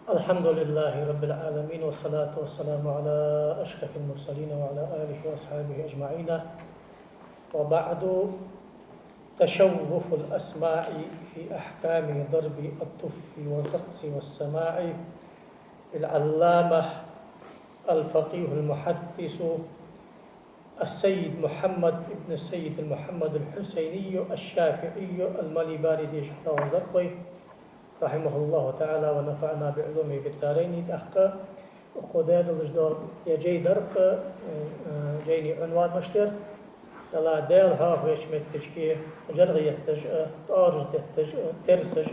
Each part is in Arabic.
الحمد لله رب العالمين، والصلاة والسلام على أشرف المرسلين وعلى آله وأصحابه أجمعين. وبعد، تشوف الأسماع في أحكام ضرب الطف والرقص والسماع، العلامة الفقيه المحدث السيد محمد بن السيد محمد الحسيني الشافعي الماليباردي شحراوي رحمه الله تعالى ونفعنا بعلومه في الدارين. أحقا وقداد الجدار يجي درق جيني عنوان مشتر يلا ديل ها ويش متشكي جرغية تج تارج تج ترسج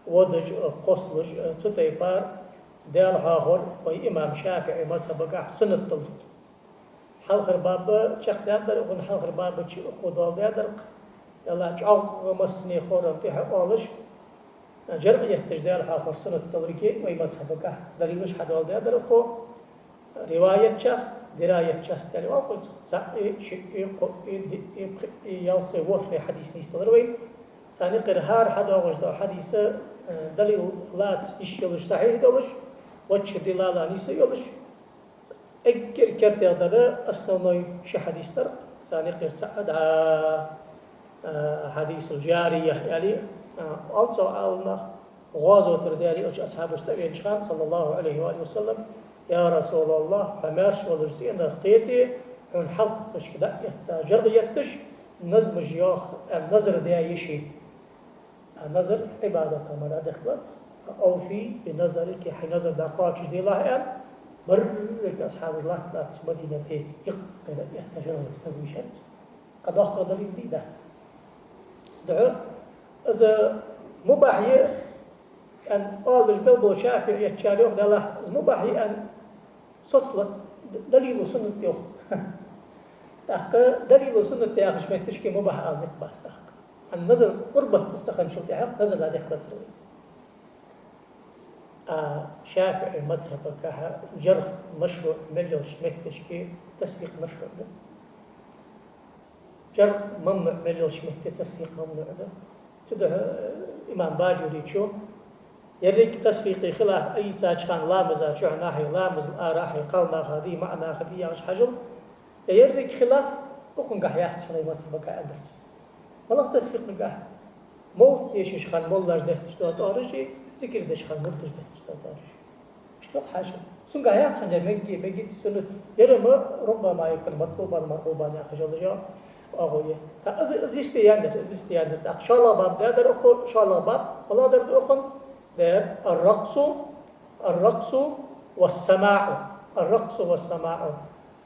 ودج قصلج تطيبار ديل ها هور وإمام شافعي مذهب سنة طلق حلخر باب شق دادر وخن حلخر باب قدال دادر يلا جاو ومسني خورم تيح أولش جرغية تجدال حافظ سنة الطلقي ويمذهبك دليلش حدول دادر وخو رواية شاست دراية شاست يعني وقل يوخي وخي حديث نيستدروي ثاني قرهار حدا وجد حديث دليل لات يشيلش صحيح دولش وجه دلالة نيس يولش اگر كرتي دره أصلا شي حديث در ثاني قرسعد حديث الجارية يعني also أولنا غازو ترداري أصحاب السبيل شخان صلى الله عليه وآله وسلم يا رسول الله فماش ولرسينا قيتي هون حلق مش كده جرد يتش نظم جياخ النظر ده يشي النظر عبادة كما دخلت أو في بنظرك حين نظر دقاق دي الله يعني برك أصحاب الله لا مدينة يقبل يحتجرون نظم شمس قد أخذ دليل دي دهت دعو إذا مباحي أن أولش بلبو شافعي يتشاريوخ دالله إذا مباحي أن صوتصلت دليل سنة يوخ تحقق دليل سنة ياخ شميتشكي مباح آل نقباس تحقق النظر قربة تستخدم شلت يحق نظر لا دخل سروي شافعي مذهب كها جرح مشروع مليون شميتشكي تسبيق مشروع ده جرح ممنوع مليون شميتشكي تسبيق ممنوع ده تدعو إمام باجوري شو يريك تسفيقي خلاف أي ساجخان لامز شو ناحي لامز آراحي قلنا هذه معنا هذه ياش حجل يريك خلاف وكن قح يحتش على يمسبك أدرس والله تسفيق نقح مول يشيش خان مول لاش دفتش دوت أورجي ذكر دش خان مرتش دفتش دوت أورجي شلون حاجة سن قح يحتش عند مجي تسلط يرم ربما يكون مطلوبا مرغوبا يا خجل جا أقوله إزيستياندر إن شاء الله باب ده أخو إن شاء الله باب والله ده أخن ده الرقص والسماع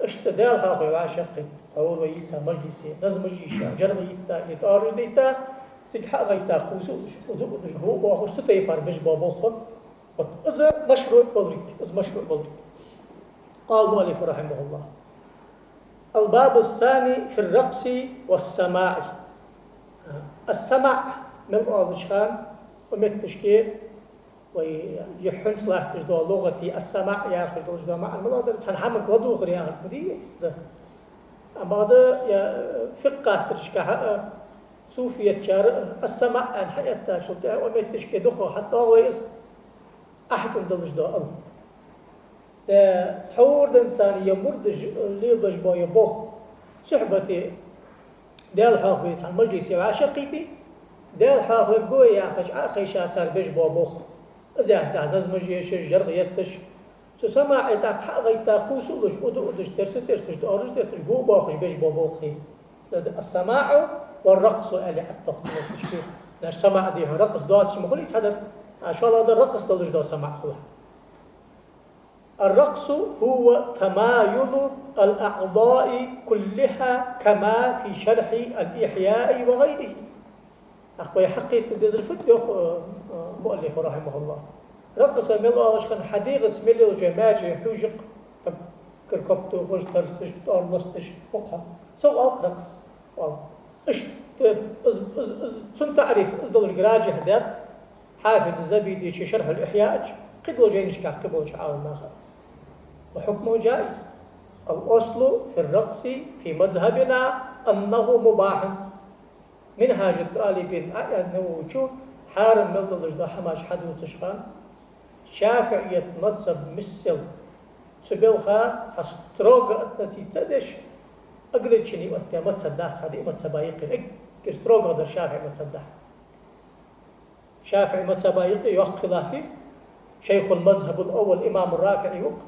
اشتدال هاخو عاشق تقول ويتسا مجلسي نظم جيشا جرد يتا يتارج ديتا سيحق يتا قوسو ودوش هو واخو ستي باربش بابوخن إذا مشروع بلرك قال مؤلف رحمه الله الباب الثاني في الرقص والسماع. السماع من الأشخان ومتشكي ويحن صلاح تجدو لغتي السماع ياخذ تجدو مع المناظر تنحمل قدو غير ياخذ بديس ده أما هذا فقه ترشكا صوفية شار السماع أن حياته شلتها ومتشكي دخو حتى ويس أحكم دلجدو الله تحور الإنسان يمردج اللي بجبا يبوخ صحبتي دال حافظ عن مجلس عاشقيتي دال حافظ قوي أخي شاسر بجبا بوخ إذا تعزز مجيش جرغ يتش تسمع إتاك حقا يتاقوس ولش أدش ترسش تأرج ترسش بو باخش بجبا بوخي السماع والرقص اللي حتى تشكيل السماع دي رقص دواتش مخليس هذا إن شاء الله هذا الرقص دلش دو سماع خواه. الرقص هو تمايل الأعضاء كلها كما في شرح الإحياء وغيره. أخوي حقيقة الدزر فتح مؤلف رحمه الله. رقص ملء أشخن حديقة ملء وجماجة حجق كركبتو وش ترستش تارنستش فقها سو رقص. إيش سن تعرف إصدر الجراج هدات حافظ الزبيدي في شرح الإحياء قدوا جينش كعقبوا شعار آخر. وحكمه جائز. الأصل في الرقص في مذهبنا أنه مباح. منهاج الطالبين أنه شو حارم ملد الجدا حماش حدو تشخان شافعية مذهب مثل تبلخا تستروغ أتنسي تسدش أقلد شني وقت مذهب داس هذه مذهب بايقي كستروغ هذا الشافعي مذهب ده شافعي مذهب بايقي يوق خلافي شيخ المذهب الأول إمام الرافعي يوق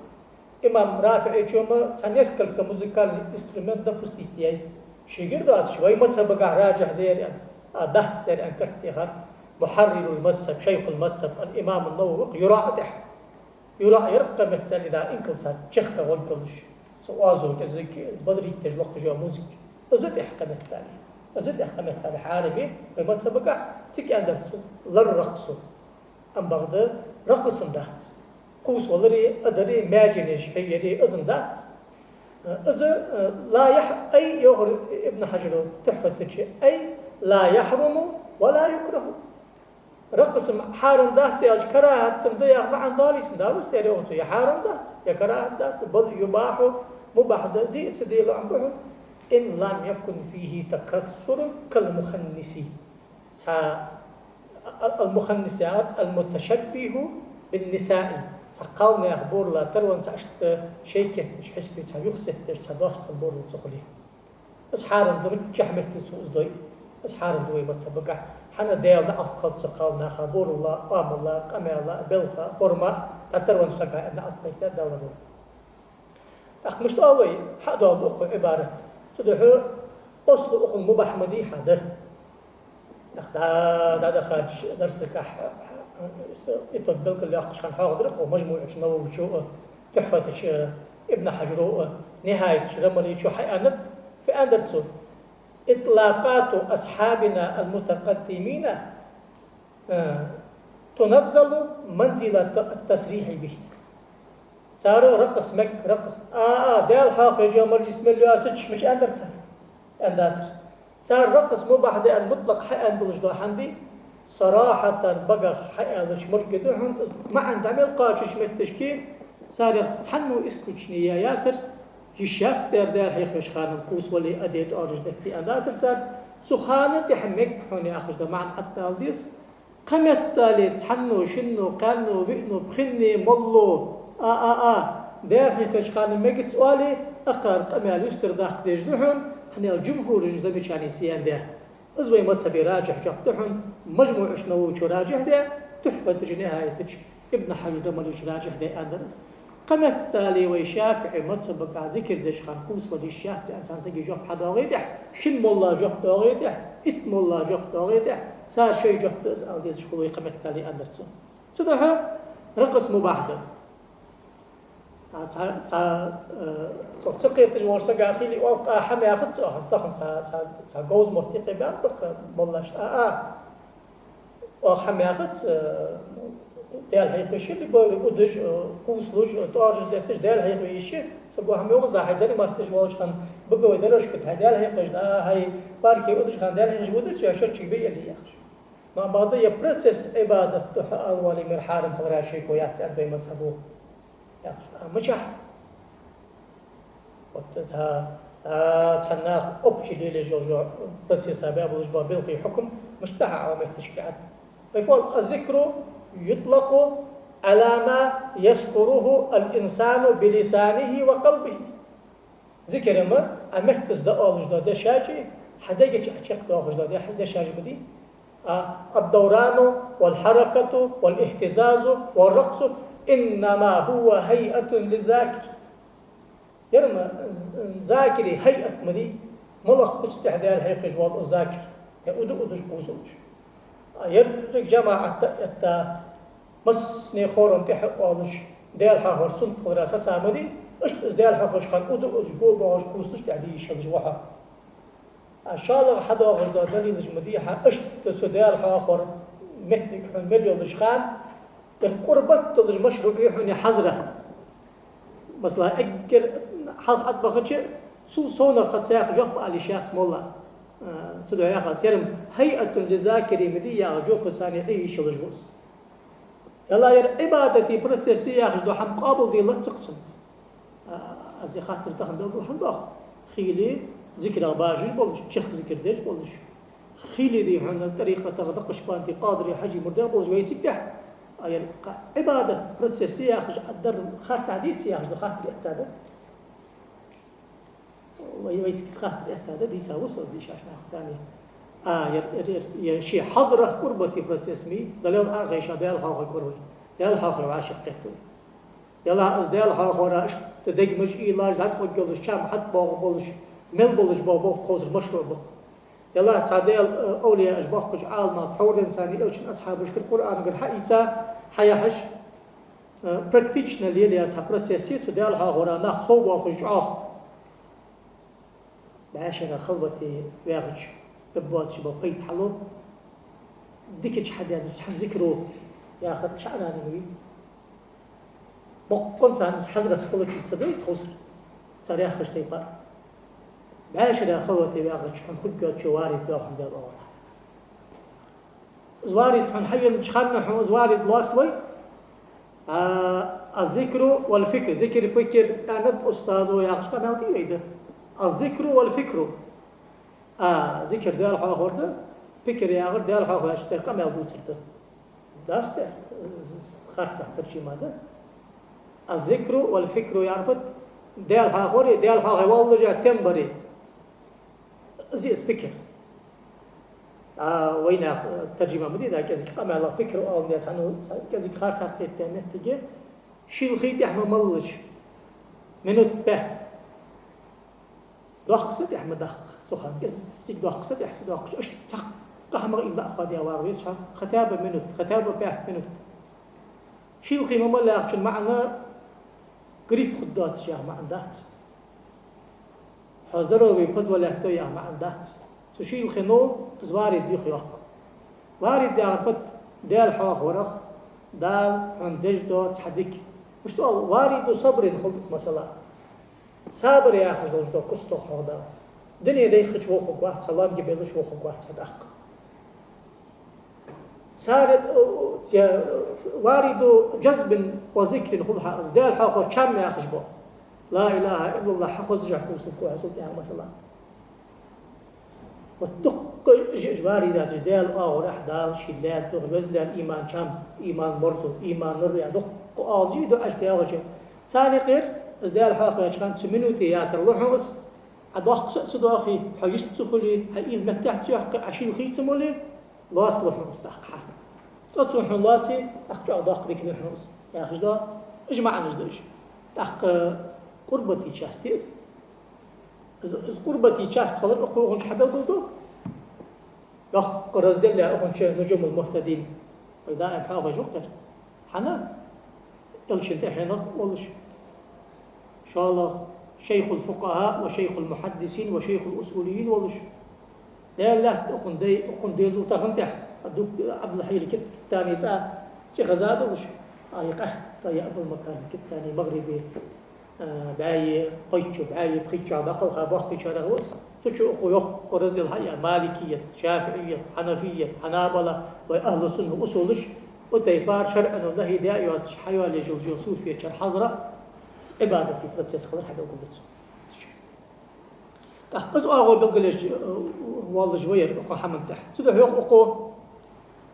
إمام رافعي شوما تنسكل كموسيقال إنسترومنت ده بستيتي شيء ده شوي مذهب بقى راجح دير دهس دير أنكرت هذا محرر المذهب شيخ المذهب الإمام النووي يراعي يرقى مثل إذا إنكل صار شيخ وانكلش سوازو كذلك بدري تجلق جو موسيقى أزد إحكام التالي أزد إحكام التالي حاربي المذهب بقى تك أندرتو لر رقصو أم بعد رقص دهت قوس ولري أدري ماجنش هي دي أزن دهت لا أي يغر ابن حجر تحفة أي لا يحرم ولا يكره رقص حارم دهت يا كراهة تمضيع مع دالي سندالس تريوتو يا حارم دهت يا كراهة دهت بل يباح مباح دي سديل عمره إن لم يكن فيه تكسر كالمخنسي المخنسات المتشبه بالنساء قال يا أخبور لا ترون سأشت شيكت حسبي سيخسر سدوست البور الصقلي أسحارن دم جحمت سوزدوي أسحارن دوي متسبقة حنا ديالنا أفقل سقالنا خبور الله قام الله قام الله بلخا فرما ترون سقا أن أفقل دولنا أخ مش طالوي حد أخو عبارة سدحو أصل أخو مبحمدي حدا هذا خارج درسك يطبق اللي أخش خان حاضر ومجموعة نووي شو تحفة ابن حجر نهاية رملي شو حيانت في أندرسون إطلاقات أصحابنا المتقدمين تنزل منزلة التصريح به صاروا رقص رقص ديال حاق يجمر بسم الله مش أندرسون صار رقص مباح المطلق حق أندلش دو حندي صراحة بقى حق أندلش ملك دوهم ما عند عمل قاچش متشكين صار يتحنو اسكوچني يا ياسر يشياس دير دير حيخش خانم قوس ولي أديت أورج دكتي أنداتر صار سخانة تحمك حوني أخش ده معن حتى الديس قمت تالي تحنو شنو كانو بئنو بخني ملو دير حيخش خانم مجت سؤالي أقار قمال يستر داق ديج دوهم حنا الجمهور زمي يعني سيان ده أزوي مذهب راجح جقتهم مجموع شنو راجح ده تحفة نهاية ابن حجر مليش راجح ده أندرس قمت تالي ويشافعي مذهب بقى ذكر دش خانقوس ودي الشيخ إنسان سجي جوب حدا غيده شن مولا جوب غيده إت مولا جوب غيده صار شيء جوب أسأل ديش خلوي قمت تالي أندرس صدقها رقص مباح ده سقيت جوار سقاخي لي والقى حمي أخذ استخدم جوز مرتقي بأنطق ملاش وحمي أخذ ديال هيخش اللي بودج كوسلوج تارج دتش ديال هيخش سقوا هم يوز ده حجري ما استجواج خان بقوا يدرش كت ديال هيخش هاي باركي ودج خان ديال هيخش ودج يا شو تشبي اللي يخش ما بعد يبرسس عبادة أولي من حارم خبر شيء كويات عندي مسبوق مشح وتها تحناخ أبشي لي جوجو بتسي سبب وجبا بلقي حكم مشتاح عوامل تشكيعات فيقول الذكر يطلق على ما يذكره الإنسان بلسانه وقلبه ذكر ما أمكتز دقالج ده شاجي حدا يجي أشيك دقالج ده حدا شاجي بدي الدوران والحركة والاهتزاز والرقص إنما هو هيئة للذاكر يرمى ذاكري هيئة مدي ملخ استحدال هيقج وضع الذاكر يأدو أدوش قوزوش يرق جماعة مسني خورن تحق والش ديال حاور سنت خراسة سامدي اشت ديال حاورش خان أدو أدوش قوش قوزوش تعدي يشلج وحا أشالغ حدا غجدا دليل جمديحة اشت سديال حاور متنك حمل يولش خان القربة تلج مشروع يحوني حزرة مثلا أجر حظ أطبخ شيء صونا قد ساق جوب على شخص مولا سدوا يا خاص يرم هيئة لذاكري مدية جوب ثاني أي شيء لجوز يلا ير عبادتي برسيسية خجدوا حم قابل ذي لا تقسم أزي خاطر تخن دبل حم باخ خيلي ذكر باجي بولش شيخ ذكر ديش بولش خيلي ذي عن الطريقة تغدق شبانتي قادري حجي مردان بولش ويسيك أي عبادة بروسيسية أخرج الدر خارج عديد أخرج خارج الإحتادة ويسكت خارج الإحتادة دي سوسو دي شاشنا ثانية ير شيء حضرة قربتي بروسيسمي دليل آخر شاديال حاخي قربي ديال حاخي وعاشق قتل يلا از ديال حاخي راش تدق مش إيلاج لا تقول جلش شام حد بولش مل بولش بابو خوزر مشروع بو يلا تصديل أولياء أشباح كج عالم حور إنساني أوشن أصحاب وش القرآن قال حيثا حياحش practitioner اللي يتها بروسيسي تديال حاخي رانا خوب وخج بعشرة خلوتي وياغش ببوات شباب قيد حلو ديكش حد يعني ذكره يا أخي شعرنا نبي بقون سان حضرة خلوتي تصدق خسر صار ياخش تيبا بعشرة خلوتي وياغش حن خد شوارد ياخن دار الله زوارد حن حي الجخنا حن زوارد واصلي الذكر والفكر ذكر فكر أنا أستاذ وياغش كمان تيجي الذكر والفكر ذكر ديال حاخورده فكر يا غير ديال حاخور اشتاق ما يضوت سرته داسته خرصه ترجمه ده الذكر والفكر يعرفت ديال حاخور ديال حاخور والله جا تمبري زي فكر وين ترجمه مديده كذا قام على فكر او الناس انه كذا خرصه تاني تجي شيل خيط احمد ملج منو به داخسد احمد داخ سخان كسيك داخسد احسد داخش اش قحمه الا اخذ يا وارويس ختابه منوت ختابه باه منوت شيل خيمه ملا اخشن معنا قريب خدات شيخ ما عندات حضروا بيفز ولا احتو يا ما عندات تشيل خنو زوارد يخيخ وارد يعرفت دال حاخ ورخ دال عندجدو تحديك مش تو وارد صبر خلص مثلا صابر يا أخي جلوجدو كستو خدا دنيا دايخ شوخك واحد سلام جبل شوخك واحد صدق صار وارد جذب وذكر خذها دال حاخو كم يا أخي جبو لا إله إلا الله حفظ جحكم سلكوا حصلت يا مثلا وتدق واردات جدال راح دال شلات وزن الإيمان كم إيمان مرسو إيمان نور يا دق جيدو أشبه وجه ثاني غير ازدال حاخي كان تمنو تياتر لوحوس عدوخ صداخي حيست تخلي حيل متحت يحق عشيل خيت مولي لاس لوحوس تحقها صوت حلاتي احق عدوخ ذيك لوحوس يا خجدا اجمع نجدش تحق قربتي شاستيس از قربتي شاست فلان اخوهم حبل قلتو يحق رزدل يا اخوهم نجوم المهتدين واذا حاخي جوكتر حنا يلش انت حين والش إن شاء الله شيخ الفقهاء وشيخ المحدثين وشيخ الأصوليين والش لا أخن دي زلطة خمتح الدك عبد الحي الكت تاني ساعة شيخ زاد والش قصد طيب المكان كت تاني مغربي بعاي قيتشو بعاي بخيتشو على أقل خابخ قيتشو على غوص سوشو أخو يخ ورزد الحياة مالكية شافعية حنفية حنابلة وأهل السنة أصولش وتيبار شرعا ونهي دائيوات حيوة لجل صوفية شر حضرة عبادتي بروسيس خلر حدا قلت تحقز أقول بقولش والله جوير أقو حمد تحت سده أقو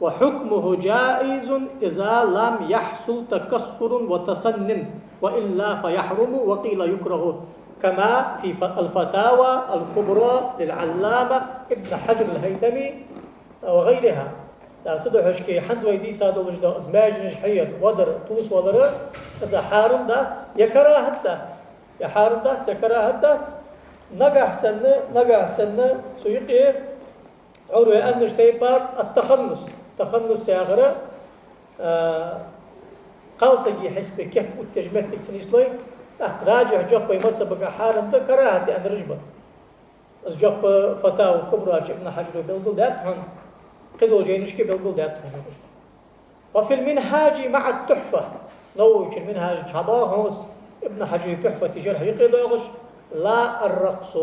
وحكمه جائز إذا لم يحصل تكسر وتسنن وإلا فيحرم وقيل يكره كما في الفتاوى الكبرى للعلامة ابن حجر الهيثمي وغيرها سده حشكي حنز ويدي سادو وجدا ازماج حير ودر توس ودر إذا حارم دات يكره دات يا حارم دات يكره دات نجح سنة سيقي عروي أن شتيبار التخنص يا غرا قالسجي حسب كيف والتجمعت تكسنيسلوي تحت راجع جوب يمتص بقى حارم ده كراهة أن رجبة از جوب فتاوى كبرى ابن حجر بلقل دات هون قدو جينشكي بلقل دات هون وفي المنهاج مع التحفة لو يمكن منهاج حضاهوس ابن حجر تحفة تجرح يقضي لا الرقص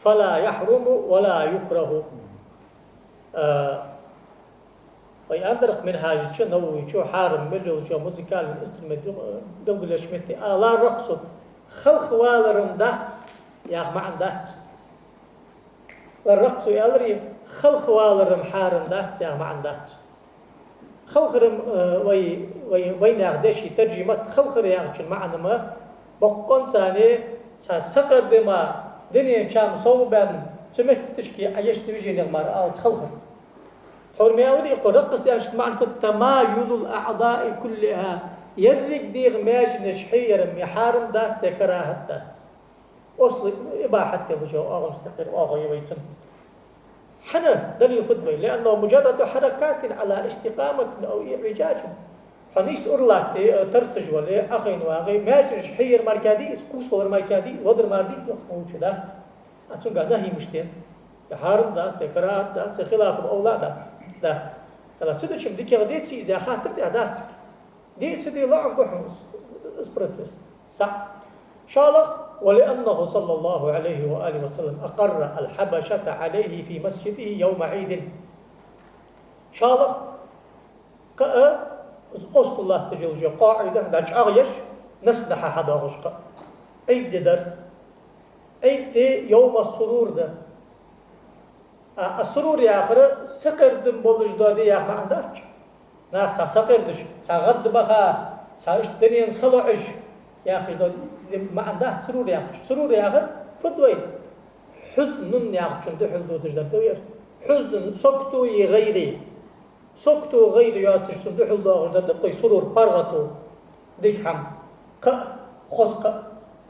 فلا يحرم ولا يكره ويأندرق منهاج شو نووي شو حارم ملو شو موسيقال انسترومنت بلقل شمتي لا الرقص خلق والرم دات يا مع دات الرقص يالري خلق والرم حارم دات يا مع دات خلخرم وين أقدشي ترجمة خلخر يعني معنى ما بقون ثاني سقر دما دنيا شام صوبان سمت تشكي عيش تبيجين المرأة خلخر حرمي أولي قرقص يعني معنى تمايل الأعضاء كلها يرق ديغ ماج نشحير محارم دات كراهة دات أصل إباحة تلجو أغم استقر أغم يويتن حنا دليل فضوي لأنه مجرد حركات على استقامة أو إعجاج حنيس أرلاك ترسج ولا أخين واغي ماج نشحير مركاديس كوسور مركاديس ودر مرديس وقت دات أتون قاعدة هي مشتين محارم دات كراهة دات خلاف الأولاد دات هلا سيدش بدك يغديت شيء إذا خاطر داتك دي سيدي لعب بحوس اسبرسس صح شالخ ولأنه صلى الله عليه وآله وسلم أقر الحبشة عليه في مسجده يوم عيد شالخ قاء أصل الله تجل قاعدة داج أغيش نسلح حدا غشقة عيد در عيد يوم السرور ده السرور يا آخر سقر دم بولج دادي يا ما عندك ناس سقر دش سغد بخا سايش دنيا صلعش يا أخي دادي ما عنده سرور يا أخي سرور يا آخر فدوين حزن يا أخي شنو تحل دو تجدر توير حزن سكتو يغيري سكتو غير يا تجسم تحل دو تجدر توي سرور برغتو ديك حم خسق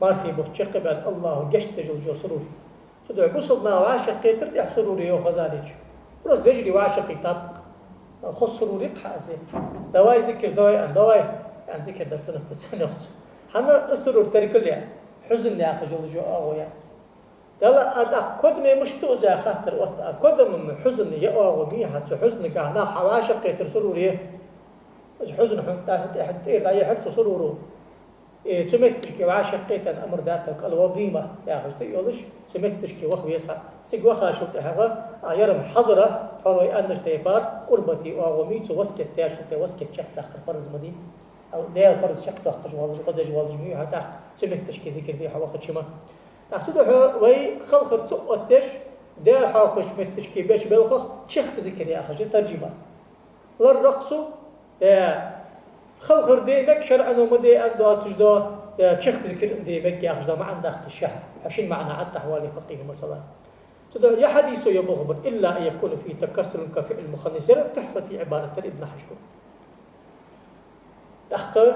ما في بوش قبل الله جشت تجل جو سرور سدوا بوصلنا وعاشق كتر يح سروري وخزانيج بس بيجري وعاشق كتاب خص سروري حازي دواي ذكر دواي يعني ذكر درس السنة هنا السرور تركل يعني حزن يا أخي جل جو أغويات دلا أدا كود ما مشتو زي خاطر وقت كود من حزن يا أغوي حتى حزن كأنا حواشق كتر سروري حزن حتى لا يحس سروره سمعتش وعاشق كتر أمر ذاتك الوظيمة يا أخي تيولش سمعتش وخو يسعى تيجي وخا شلت هذا يرم حضرة حروي أنش تيفار قربتي وأغوميت وسكت تاشت وسكت شحت آخر فرز مدين أو ديال فرز شحت آخر جوالج قدر جوالج مية حتى سمعتش ذكر دي حواخد شما أقصده وي خلخر تسقطش ديال حواخش متش باش بالخخ شخ ذكر يا أخي ترجمة للرقص خلخر ديمك شرعا ومدي أندو تجدو شخ ذكر ديمك يا أخي ما عندك الشهر عشان معنى عد حوالي فقيه مثلا يا حديث يا مخبر إلا أن يكون فيه تكسر كفعل المخنث تحفة عبارة ابن حجر تحقق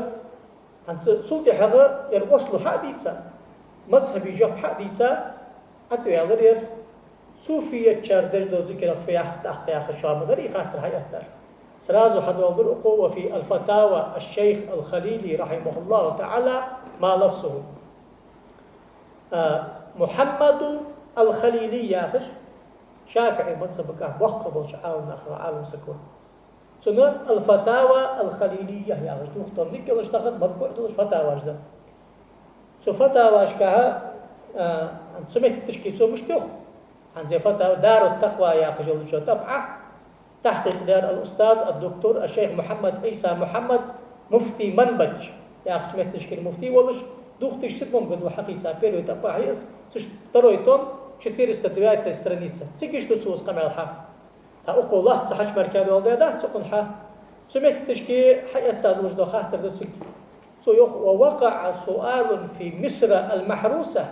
أنت سلطة هذا يروصل حديثا مذهبي جاب حديثا حتى يالرير صوفية شاردج دو ذكر في أخت آخر شام غير خاطر هاي أثر سرازو حد والذرق وفي الفتاوى الشيخ الخليلي رحمه الله تعالى ما لفظه محمد الخليلي يا أخش شافعي مذهبك وقبل عالم آخر عالم سكون سنة الفتاوى الخليلية يا أخش تختار لك ولا اشتغل مطبوع دوش فتاوى جدا سو فتاوى أشكاها عن سمعت تشكيل سو مشتوخ عن زي فتاوى دار التقوى يا أخش جل شو تبعه تحقيق دار الأستاذ الدكتور الشيخ محمد عيسى محمد مفتي منبج يا أخش سمعت تشكيل مفتي ولش دوختي شتمم قد وحقيقة بيرو تبع هيس ترويتم 402 страница تيجي شو تسوس قمع الحق أقول الله صحش مركز والده ده تكون حق سمعت تشكي حياة تدرج دو خاطر دسك ووقع سؤال في مصر المحروسة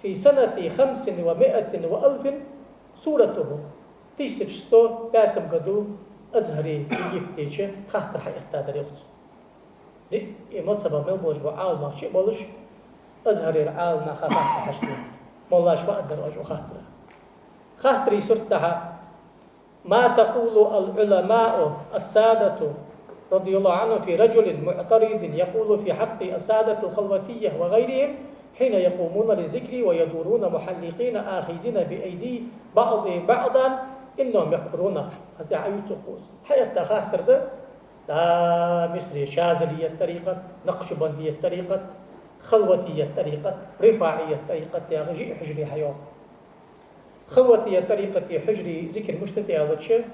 في سنة 500 وألف صورته تيسجستو باتم قدو أزهري يجيب تيجي خاطر حياة تدرج دي إيمات سبب ملبوش وعال ما شيء بولش أزهري العال ما خافت حشتي مولاش ما أقدر أجو خاطري صرتها ما تقول العلماء السادة رضي الله عنهم في رجل معترض يقول في حق السادة الخلوتية وغيرهم حين يقومون للذكر ويدورون محلقين آخذين بأيدي بعضا إنهم يقرون هذا عيوت قوس حياة خاطر ده لا مصري شاذلية الطريقة نقشبندية الطريقة خلوتية الطريقة رفاعية الطريقة يا غجي حجري حيوم خلوتية الطريقة حجري ذكر مشتتي هذا الشيء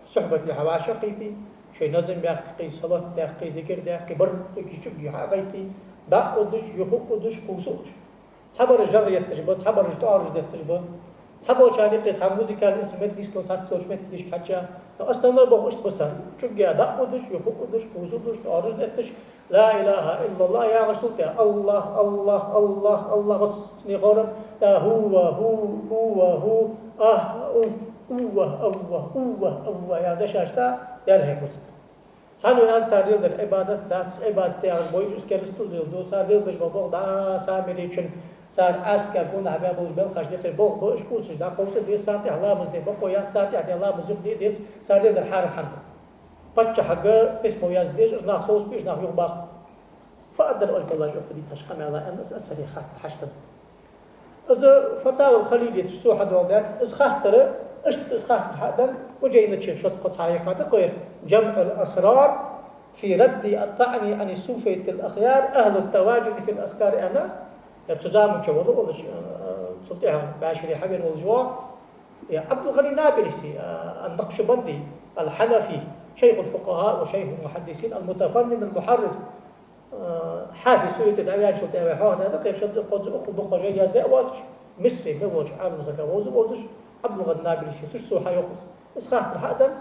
صحبة لحواشقيتي شيء نظم بيحقي صلاة بيحقي ذكر بيحقي بر يشجي حقيتي دع ودش يخوق ودش قوسوش صبر الجر يتجبر صبر الجدار يتجبر صبر شانيق صبر موسيقى الانسترومنت نيسلو صار سوشمنت ديش حاجة أصلا بقى بصر شو قاعد أقودش يخودش وزودش أرجدتش لا إله إلا الله يا رسول الله الله الله الله بس نغرب لا هو أوف أوه يا دشاشتا يا له بس سانو أن ساريل در عبادت داتس عبادت يا بويجس كريستول دو ساريل بش بقول دا سامريشن صار أسكا كون عباد بوج بل خش دخل بوش بوش دا قوس دي ساتي الله مزدي بقو يا ساتي عدي الله مزوج دي ديس صار دي الحرم حمد بتش حاجة اسمه ياز بيش إجنا خوص بيش نح يوم باخ فأدر أجب الله جو بدي تشقم على أن أسري خات حشتم إذا فتاوى الخليل يتشسو حد وضعت إذا خاطر إذا خاطر حدا وجاي نتشيف شوت قص عليك هذا قير جمع الأسرار في رد الطعن عن الصوفية الأخيار أهل التواجد في الأذكار أنا يبتزام جوالو ولا سلطيها بعشري حجر والجوا يا عبد الغني نابلسي النقشبندي الحنفي شيخ الفقهاء وشيخ المحدثين المتفنن المحرر حافي سوية العيال شلطي أبي حوان هذا كيف شد قدس أخذ دقة جاي يزدأ واتش مصري بوجه عالم زكاة وزوجش عبد الغني نابلسي سوش سوحة يقص بس خاطر حدا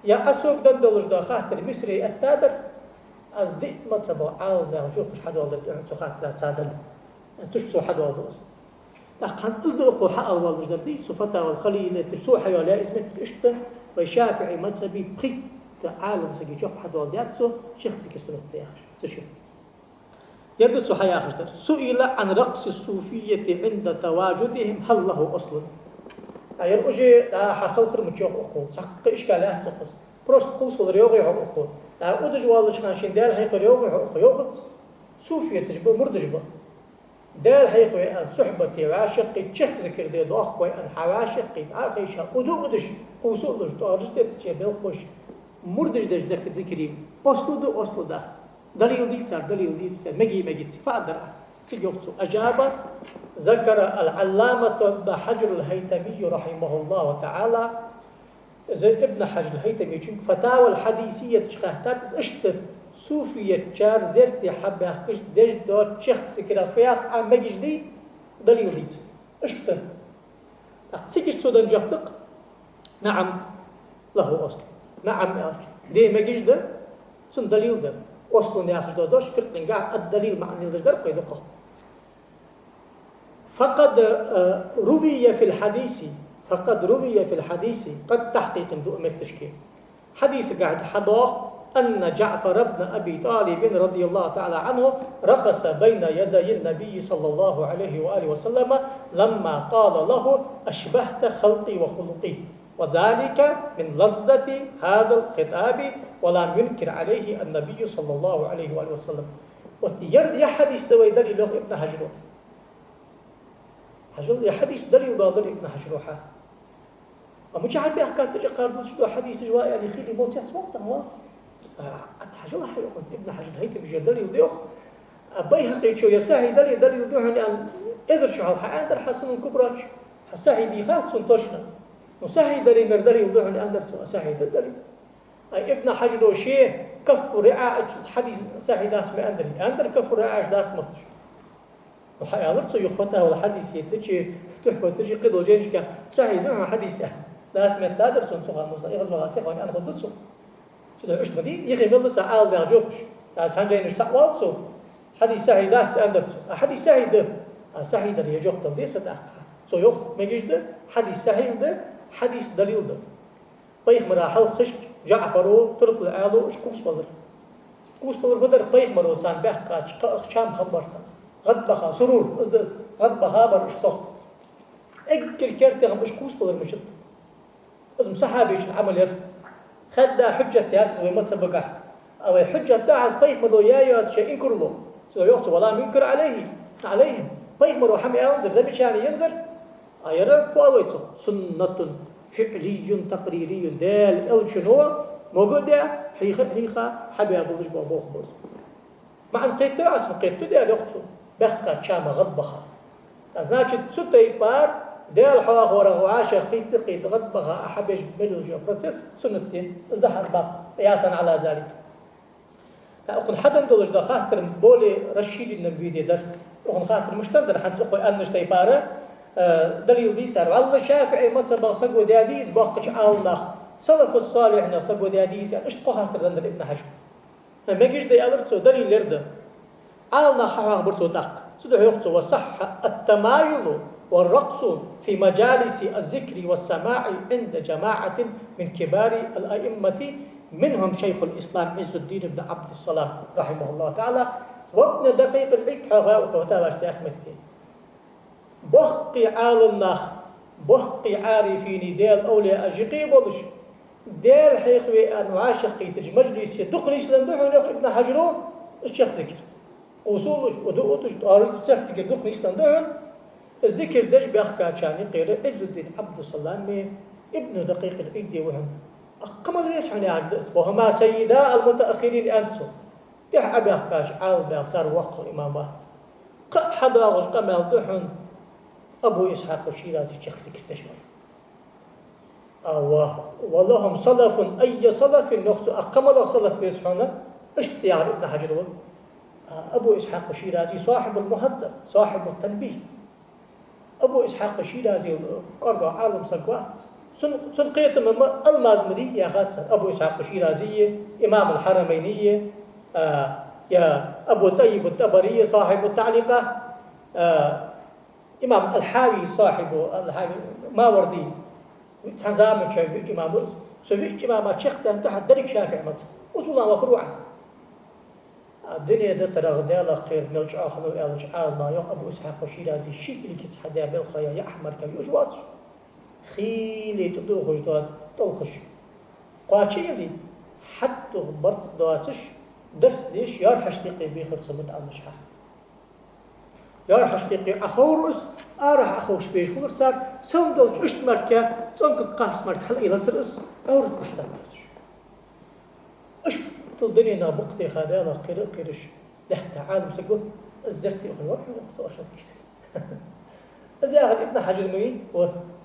يا أسوق دندلج دا خاطر مصري التادر از دي مصبو عالم ده وشوف مش حدا والله سو خاطر لا تساعدن انتش سو حدا والله بس لكن تصدق حق والله جدي سو فتا والخليل تسو حيا اسمت اشت وشافعي مذهبي بريك عالم سجي شوف حدا والله شيخ سكر سنت يا اخي شوف يبدو سو حيا اخر سئل عن رقص الصوفيه عند تواجدهم هل له اصل أير أجي لا حرخل خرم تشوف أخو سق إشكالات سقص بروست قوس الريوغي حق أخو لا أدج والله كان شين دال هيك الريوغي حق أخو يوقت صوفية تجبر مردجبة دال هيك أن صحبتي وعاشقي تشخ ذكر دي ضاق أن حواشقي عاقيشة أدو أدج قوس أدج تارجت تشي بالخوش مردج دج ذكري أصل دات دليل دي صار مجي فأدر في الوقت أجاب ذكر العلامة ابن حجر الهيثمي رحمه الله تعالى ابن حجر الهيثمي فتاوى الحديثية تشخهتات اشتر صوفية شار زرتي حب يحكش دج دو تشخ سكرا فياق عن مجدي دليل ديت اشتر تيجي تسودن جهتك نعم له أصل نعم دي مجد سن دليل ده أصل ياخذ دوش فقط قاع الدليل معني الجدر قيدقه فقد روي في الحديث قد تحقيق دؤم التشكيل حديث قاعد حضاه أن جعفر بن أبي طالب رضي الله تعالى عنه رقص بين يدي النبي صلى الله عليه وآله وسلم لما قال له أشبهت خلقي وخلقي وذلك من لذة هذا الخطاب ولم ينكر عليه النبي صلى الله عليه وآله وسلم ويرد حديث دوي دليل له ابن حجر يا حديث دليل ضادر ابن حجروحة ومش عارف أحكام تجي قاربوس شو حديث جوا يعني خيلي موت يا سوق تموت أتحجوا حيقول ابن حجر هيك بيجي دليل ديوخ أبي حقيقي شو يساهي دليل ديوخ يعني إذا شو هالحياة در حسن كبراش حساهي دي خات سنتوشنا وساهي دليل ديوخ يعني أندر ساهي دليل أي ابن حجر شيء كف رعاع حديث ساهي داس ما أندر كف رعاع داس مخش وحيالرتو يخوتها والحديث يتجي تحكو تجي قدو جينجكا ساهي نوع حديث ناس من تادرسون سوغا موسى يغزو على سيخوان أنا خدتسو سيدا إيش بدي يخي ملد سعال بيعجوبش تاس هنجين اشتاقوالسو حديث ساهي داس أندرسو حديث ساهي ده ساهي ده يجوك دل سو يخ ميجيش ده حديث ساهي ده حديث دليل ده بيخ مراحل خشك جعفرو ترك العالو إيش كوس بدر بدر بيخ مروسان بيحكا شام خبرسان غد بخا سرور أصدرس غد بخا برش صح أكل كرتي هم إيش كوس بدر مشت اسم صحابيش العمل ير خد حجة تياتس وما تسبقه أو حجة تاعس بيخ مرو يا شيء إنكر له سو يوقت ولا منكر عليهم بيخ مرو حمي أنزل زي مش يعني ينزل أيرا قويته سنة فعلي تقريري دال شنو موجودة حقيقة حبي أقولش بابوخ بس مع القيت تاعس القيت ده يوقته بخت شام غضبها أزناش تسوتي بار دال حواق ورغو عاشق قيت غضبها أحبش بلوجو بروسيس سنتين إذا حسب قياسا على ذلك أقول حدا دولش دا خاطر بولي رشيد النبي در أقول خاطر مشتندر حتى أقول أنش تيبارة دليل دي سار والله شافعي متصبغ سقو داديز باقش الله سلف الصالح نصب ودياديز يعني اشتقها تردن ابن حجر ما جيش دي ألرسو دليل لرده عالنا حرام برسو دق سدح يقصو وصح التمايل والرقص في مجالس الذكر والسماع عند جماعة من كبار الأئمة منهم شيخ الإسلام عز الدين بن عبد السلام رحمه الله تعالى وابن دقيق العيد وتابع الشيخ متين بحقي عالم بحقي عارفين ديل أولياء أجيقي بولش ديل حيخوي أنواع شقي تج مجلس يدقني سلندوه ابن حجرو الشيخ ذكر أصولش ودوتش تارج الشيخ ذكر دقني سلندوه الذكر دج بأخكار شاني قير عز الدين عبد السلام ابن دقيق العيد وهم أقمل يسعني عبد وهما سيدا المتأخرين أنتم يح أبي أخكاش عال بأخسار وقع إمامات حدا وقمل دحن أبو إسحاق الشيرازي الشيخ ذكر تشمل ولهم صلف أي صلف نقص أقمل صلف يسحونا اشتيار ابن حجر أبو إسحاق الشيرازي صاحب المهذب صاحب التنبيه أبو إسحاق الشيرازي قرب عالم سقوات سنقيت من المازمدي يا خاصة أبو إسحاق الشيرازي إمام الحرمينية يا أبو طيب الطبري صاحب التعليقة إمام الحاوي صاحب الحاوي ماوردي سنزام شافعي إمام سوي إمام شيخ تحت درك شافعي مثلا وصولا وفروعا الدنيا ده ترغدال خير نلج آخر ويالج عالنا يوم أبو إسحاق الشيرازي شيء اللي كيس حدا بالخيا يا أحمر كم يجوات خيلي تدوخش دوات تلخش قاتشي دي حتى غبرت دواتش دس ليش يار حشتيقي بيخر صمت على المشحة يار حشتيقي أخورس أرح أخوش بيش خلر صار سندلج اشت مركة صنك قارس مركة خل إلى سرس أورد كشتان اشت الدنيا نابقتي خادانا قرش لحتى عالم سيقول الزرتي أخوة سوشت كيسل إذا أخذ ابن حجر مين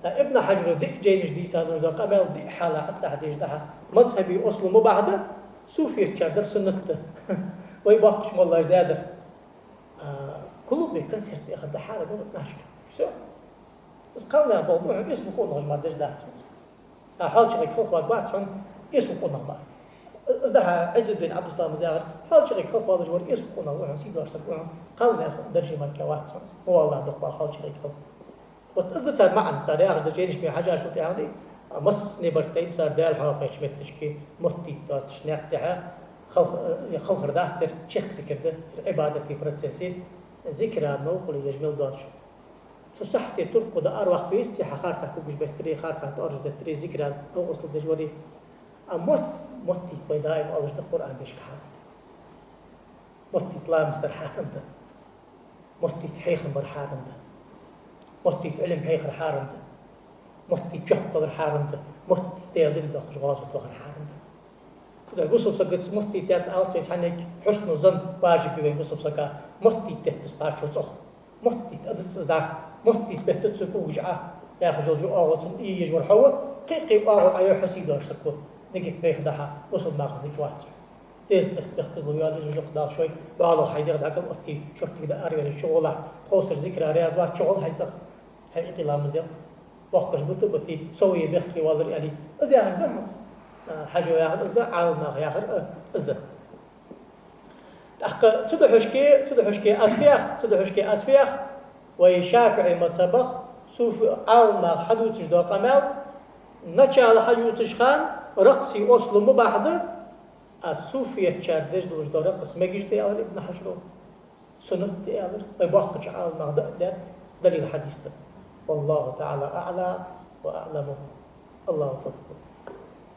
ابن حجر دي جينش دي سانوش دا قبل دي حالة حتى حديش دها مذهبي أصله مبعده صوفي تشاردر سنته ويباقش والله جدادر كله بيكن سيرتي أخذ ده حالة قول ابن حجر شو بس قالنا موضوع يسبقون نجمع ديش دات حال شغل خلق بعد شون يسبقون نجمع إذا عز الدين عبد السلام زاهر حال شغل خلق بعد جوار يسبقون نجمع سيدور سبقون قالنا درجة ملكة واحد هو الله دقوا حال شغل خلق وتأذى صار معا صار ياخذ جينش بين حاجة شو يعني مص نبرتين صار دال حاقة شمت تشكي مهتي تشنيعتها خلق رداح صار شيخ سكرده عبادة في برسسي ذكرى نوقل يجمل دارش شو صحتي ترقد أروح بيستي حخارسك وبش بهتري خارسك تأرج دتري ذكرى نو أصل دجوري مهتي طوي دائم أرج القرآن بيش كحال مهتي طلع مستر حارم ده مهتي تحيخ بر حارم ده مهتي علم حيخ الحارم ده مهتي جهد الحارم ده مهتي تيضن ده خشغاز وطلق الحارم ده كده قصب سقط مهتي تيات آلتيس عنك حسن ظن واجب بين قصب سقا مهتي تهتستار شو صخ مهتي تأدت صدار مهتي بهتت سكو وجعه ياخذ الجو آغل سن يجمر حوا قيقي آغل عيو حسيدار سكو نجي بيخ دها وصل ناقص ديك واحد تيز استخدموا يا رجل قدام شوي بعض حيدر ذاك الوقت شفت كده أريد الشغل خوسر ذكر رياض شغل هيسخ هيقي لامز ديال وقش بتي سوي بيحكي واضر يعني أزياء بحث حاجة ياخذ أزدا عالنا ياخذ أزدا أخ سدحشكي أسفيخ ويشافعي متسبخ سوف عالنا حدوتش دو قمال نشال حدوتش خان رقصي أصل مباحدة الصوفية تشاردش دوش دو رقص مجيش دي أول ابن حجرو سنة دي أول ويبقى عالنا دليل الحديث ده والله تعالى أعلى وأعلم الله توفيق